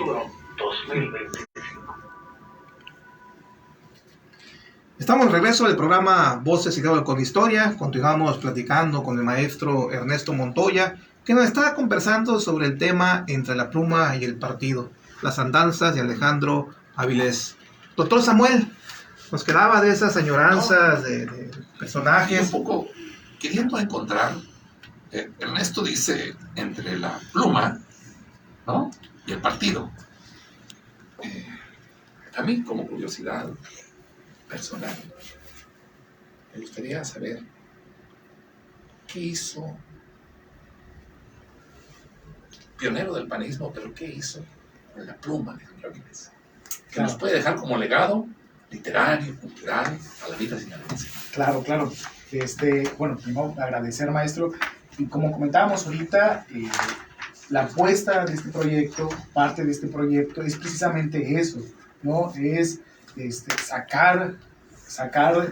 Futuro 2025. Estamos de regreso del programa Voces y Diálogo con Historia. Continuamos platicando con el maestro Ernesto Montoya, que nos está conversando sobre el tema entre la pluma y el partido, las andanzas de Alejandro Avilés. Doctor Samuel, nos quedaba de esas añoranzas de personajes. Un poco queriendo encontrar, Ernesto dice, entre la pluma, ¿no?, y el partido. A mí, como curiosidad personal, me gustaría saber qué hizo, pionero del panismo, pero qué hizo con la pluma de Alejandro Avilés, que nos puede dejar como legado literario, cultural, a la vida sinaloense. Claro. Bueno, primero agradecer, maestro. Y como comentábamos ahorita, la apuesta de este proyecto, parte de este proyecto, es precisamente eso, ¿no? Es sacar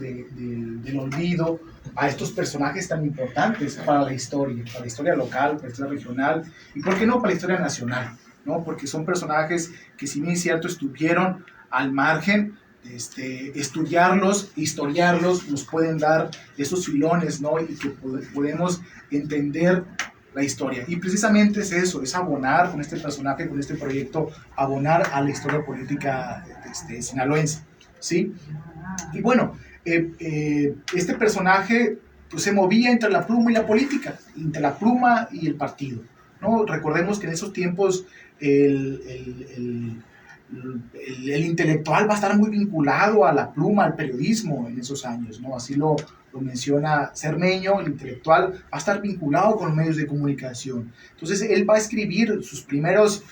del olvido a estos personajes tan importantes para la historia local, para la historia regional, y por qué no para la historia nacional, ¿no? Porque son personajes que, si bien es cierto, estuvieron al margen. Estudiarlos, historiarlos, nos pueden dar esos filones, ¿no? Y que podemos entender la historia. Y precisamente es eso, es abonar con este personaje, con este proyecto, abonar a la historia política sinaloense, ¿sí? Y bueno, este personaje pues, se movía entre la pluma y la política, entre la pluma y el partido, ¿no? Recordemos que en esos tiempos el intelectual va a estar muy vinculado a la pluma, al periodismo en esos años, ¿no? Así lo menciona Cermeño. El intelectual va a estar vinculado con los medios de comunicación. Entonces él va a escribir sus primeros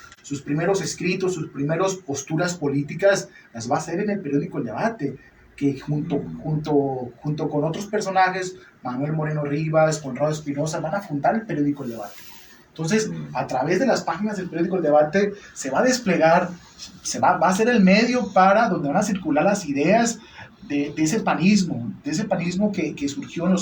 escritos, sus primeras posturas políticas, las va a hacer en el periódico El Debate, que junto con otros personajes, Manuel Moreno Rivas, Conrado Espinosa, van a fundar el periódico El Debate. Entonces, a través de las páginas del periódico El Debate se va a desplegar, va a ser el medio para donde van a circular las ideas de ese panismo que surgió en a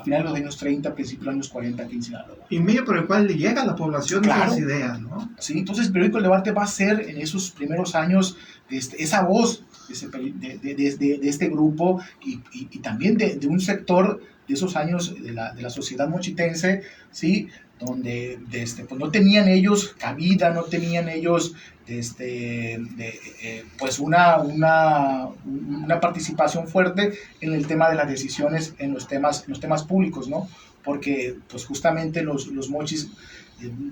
finales de los años 30, principios de los años 40 aquí en Sinaloa. Y medio por el cual le llega a la población, claro, esas ideas, ¿no? Sí, entonces el periódico El Debate va a ser en esos primeros años esa voz de este grupo y también de un sector de esos años de la sociedad mochitense, ¿sí? Donde pues no tenían ellos cabida, no tenían ellos pues una participación fuerte en el tema de las decisiones, en los temas públicos, ¿no? Porque pues justamente los mochis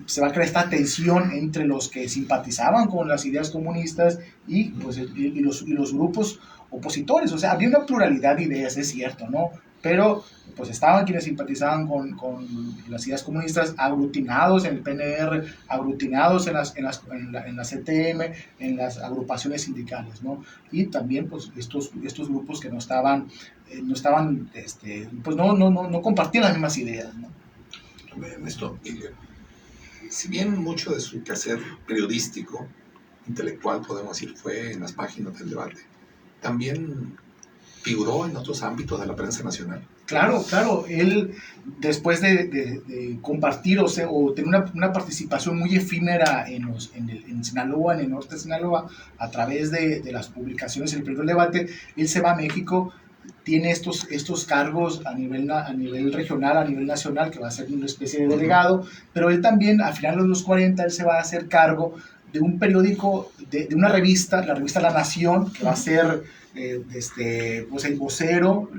se va a crear esta tensión entre los que simpatizaban con las ideas comunistas y los grupos opositores. O sea, había una pluralidad de ideas, es cierto, ¿no? Pero pues estaban quienes simpatizaban con las ideas comunistas aglutinados en el PNR, aglutinados en la CTM, en las agrupaciones sindicales, ¿no? Y también pues estos grupos que no compartían las mismas ideas, ¿no? Ernesto, si bien mucho de su quehacer periodístico, intelectual, podemos decir, fue en las páginas del Debate, también figuró en otros ámbitos de la prensa nacional. Claro, él después de compartir o tener una participación muy efímera en Sinaloa, en el norte de Sinaloa, a través de las publicaciones del periódico El Debate, él se va a México, tiene estos cargos a nivel regional, a nivel nacional, que va a ser una especie de delegado, pero él también, a finales de los 40, él se va a hacer cargo de un periódico, de una revista, la revista La Nación, que va a ser pues el vocero,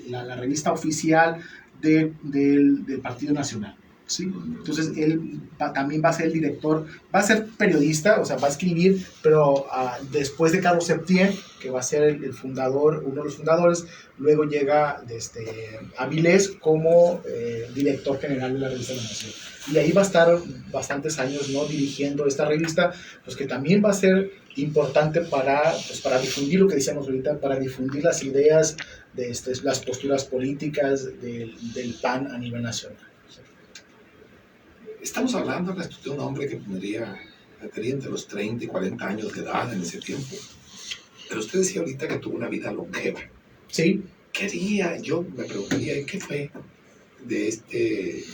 la revista oficial del Partido Nacional, ¿sí? Entonces él también va a ser el director, va a ser periodista, o sea, va a escribir, pero después de Carlos Septién, que va a ser el fundador, uno de los fundadores, luego llega Avilés como director general de la revista La Nación. Y ahí va a estar bastantes años, ¿no?, dirigiendo esta revista, pues que también va a ser importante para difundir lo que decíamos ahorita, para difundir las ideas de las posturas políticas del PAN a nivel nacional. Estamos hablando de un hombre que tendría entre los 30 y 40 años de edad en ese tiempo. Pero usted decía ahorita que tuvo una vida longeva. Sí. Yo me preguntaría, ¿qué fue de este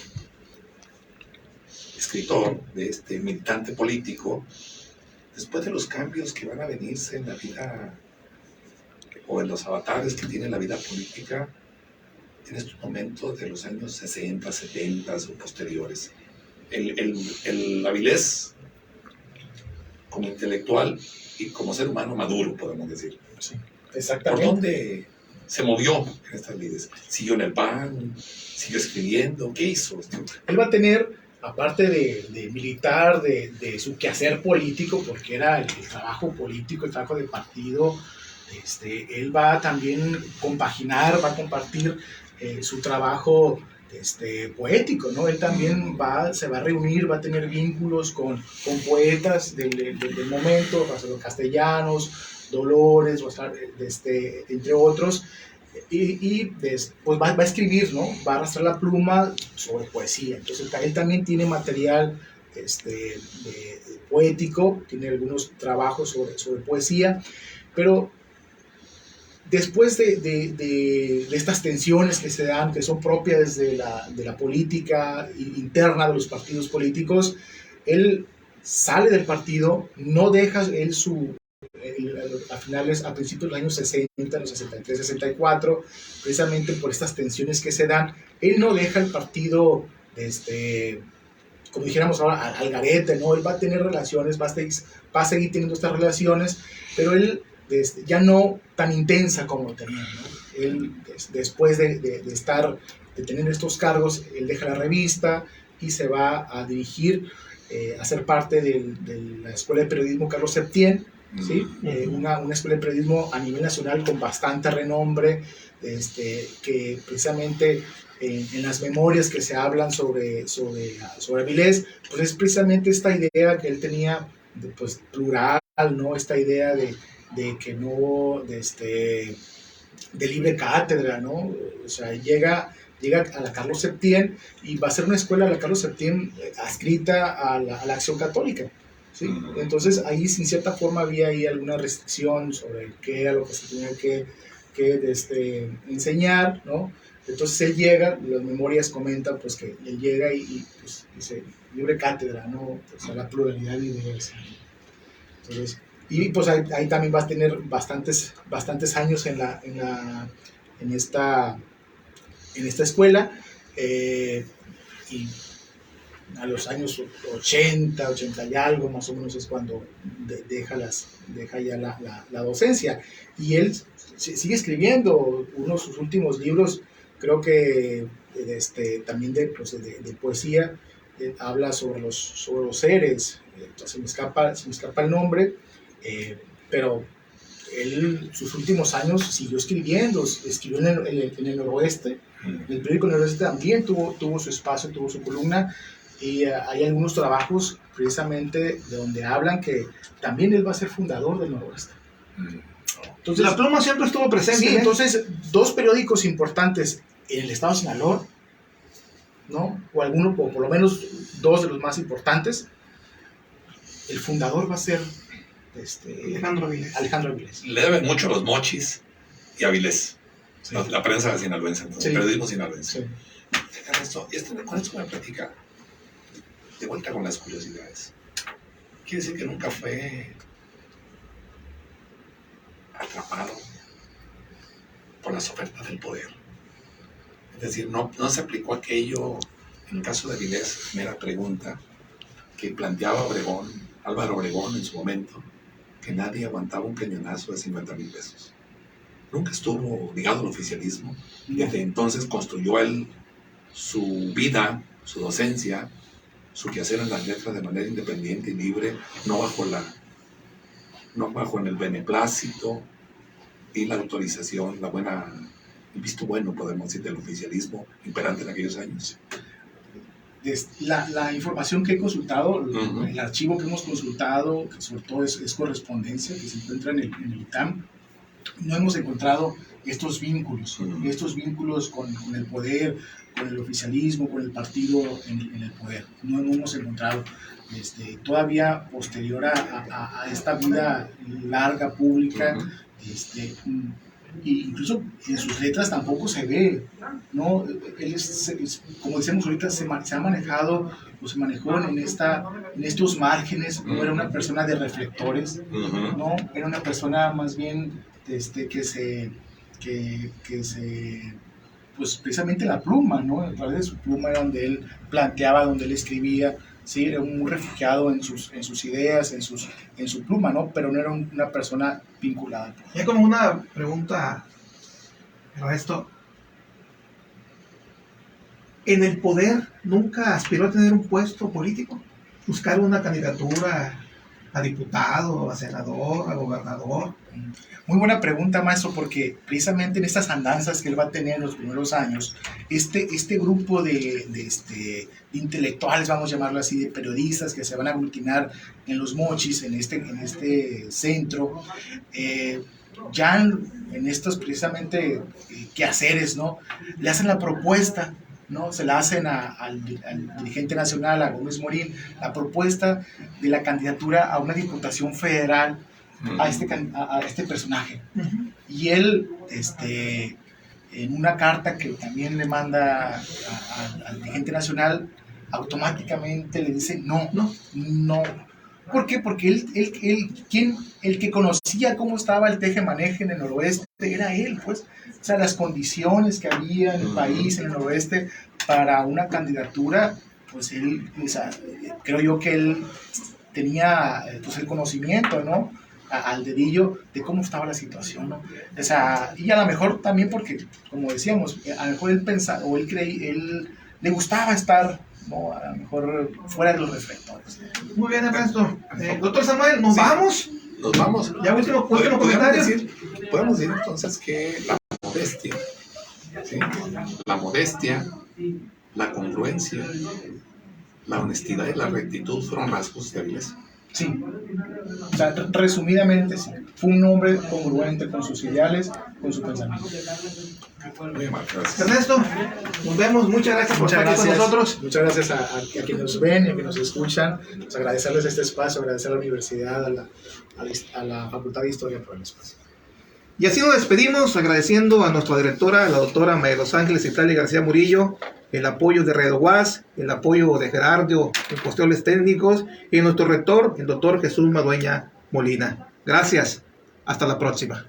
escritor, de este militante político, después de los cambios que van a venirse en la vida o en los avatares que tiene la vida política en estos momentos de los años 60, 70 o posteriores. El Avilés, como intelectual y como ser humano maduro, podemos decir. Sí, ¿Por exactamente. dónde se movió en estas lides? ¿Siguió en el PAN? ¿Siguió escribiendo? ¿Qué hizo? Él va a tener, aparte de militar, de su quehacer político, porque era el trabajo político, el trabajo de partido, él va a también compaginar, va a compartir su trabajo poético, ¿no? Él también se va a reunir, va a tener vínculos con poetas del momento, Marcelo Castellanos, Dolores, entre otros, pues va a escribir, ¿no? Va a arrastrar la pluma sobre poesía. Entonces él también tiene material poético, tiene algunos trabajos sobre poesía, pero después de estas tensiones que se dan, que son propias de la política interna de los partidos políticos, él sale del partido, no deja él a principios de los años 60, los 63, 64, precisamente por estas tensiones que se dan, él no deja el partido, como dijéramos ahora, al garete, ¿no? Él va a tener relaciones, va a seguir teniendo estas relaciones, pero él ya no tan intensa como lo tenía, ¿no? Él, después de tener estos cargos, él deja la revista y se va a dirigir a ser parte de la Escuela de Periodismo Carlos Septién, ¿sí? Una escuela de periodismo a nivel nacional con bastante renombre, que precisamente en las memorias que se hablan sobre Avilés, pues es precisamente esta idea que él tenía, pues plural, ¿no? Esta idea de que no, de libre cátedra, ¿no? O sea, llega a la Carlos Septién y va a ser una escuela, la Carlos Septién, adscrita a la Acción Católica, ¿sí? Entonces ahí, sin cierta forma, había ahí alguna restricción sobre qué era lo que se tenía que enseñar, ¿no? Entonces él llega, las memorias comentan pues que él llega y pues dice libre cátedra, ¿no? Pues a la pluralidad de ideas. Entonces, y pues ahí también vas a tener bastantes años en esta escuela, y a los años 80 y algo más o menos es cuando deja ya la docencia, y él sigue escribiendo uno de sus últimos libros, creo que también de poesía, habla sobre los seres, se me escapa el nombre, pero él sus últimos años siguió escribiendo, escribió en el Noroeste, en el periódico Noroeste también tuvo su espacio, tuvo su columna, y hay algunos trabajos precisamente de donde hablan que también él va a ser fundador del Noroeste. Entonces, la pluma siempre estuvo presente. Sí, entonces, dos periódicos importantes en el estado de Sinaloa, ¿no? O por lo menos dos de los más importantes. El fundador va a ser Alejandro Avilés. Le deben mucho los Mochis y Avilés. Sí. La prensa sinaloense, Sí. el periodismo sinaloense. Sí. Con esto me platica de vuelta con las curiosidades. Quiere decir que nunca fue atrapado por las ofertas del poder. Es decir, no se aplicó aquello, en el caso de Avilés, mera pregunta, que planteaba Álvaro Obregón en su momento, que nadie aguantaba un cañonazo de 50,000 pesos. Nunca estuvo ligado al oficialismo. Desde entonces construyó él su vida, su docencia, su quehacer en las letras de manera independiente y libre, no bajo en el beneplácito y la autorización, el visto bueno, podemos decir, del oficialismo imperante en aquellos años. La información que he consultado, el archivo que hemos consultado, que sobre todo es correspondencia, que se encuentra en el ITAM, no hemos encontrado estos vínculos con el poder, con el oficialismo, con el partido en el poder. No hemos encontrado. Todavía posterior a esta vida larga, pública, Y incluso en sus letras tampoco se ve, ¿no? Él como decíamos ahorita, se ha manejado o se manejó en estos márgenes, no era una persona de reflectores, ¿no? Era una persona más bien que se pues precisamente la pluma, ¿no? A través de su pluma era donde él planteaba, donde él escribía, sí, era muy refugiado en sus ideas, en su pluma, ¿no? Pero no era una persona vinculada. Ya como una pregunta, Ernesto, ¿en el poder nunca aspiró a tener un puesto político? ¿Buscar una candidatura a diputado, a senador, a gobernador? Muy buena pregunta, maestro, porque precisamente en estas andanzas que él va a tener en los primeros años, este grupo de intelectuales, vamos a llamarlo así, de periodistas que se van a aglutinar en Los Mochis, en este centro, ya en estos precisamente quehaceres, ¿no? Le hacen la propuesta, ¿no? Se la hacen al dirigente nacional, a Gómez Morín, la propuesta de la candidatura a una diputación federal a este personaje. Y él, en una carta que también le manda al dirigente nacional, automáticamente le dice no. ¿Por qué? Porque el que conocía cómo estaba el teje-maneje en el noroeste era él, pues. O sea, las condiciones que había en el país, en el noroeste, para una candidatura, pues él, o sea, creo yo que él tenía pues el conocimiento, ¿no? Al dedillo de cómo estaba la situación, ¿no? O sea, y a lo mejor también porque, como decíamos, a lo mejor él pensaba, o él le gustaba estar, ¿no? A lo mejor fuera de los reflectores. Muy bien, Ernesto. Doctor Samuel, ¿nos vamos? Nos vamos. Ya último comentario. Podemos decir entonces que la modestia, ¿sí? La modestia, la congruencia, la honestidad y la rectitud fueron rasgos débiles. Sí, o sea, resumidamente, sí. Fue un hombre congruente con sus ideales, con su pensamiento. Muy amable, gracias. Ernesto, nos vemos. Muchas gracias por estar aquí con nosotros. Muchas gracias a quienes nos ven y a quienes nos escuchan. Pues agradecerles este espacio, agradecer a la universidad, a la Facultad de Historia por el espacio. Y así nos despedimos agradeciendo a nuestra directora, la doctora María Los Ángeles Italia García Murillo, el apoyo de Redo Guas, el apoyo de Gerardo en cuestiones técnicos y nuestro rector, el doctor Jesús Madueña Molina. Gracias. Hasta la próxima.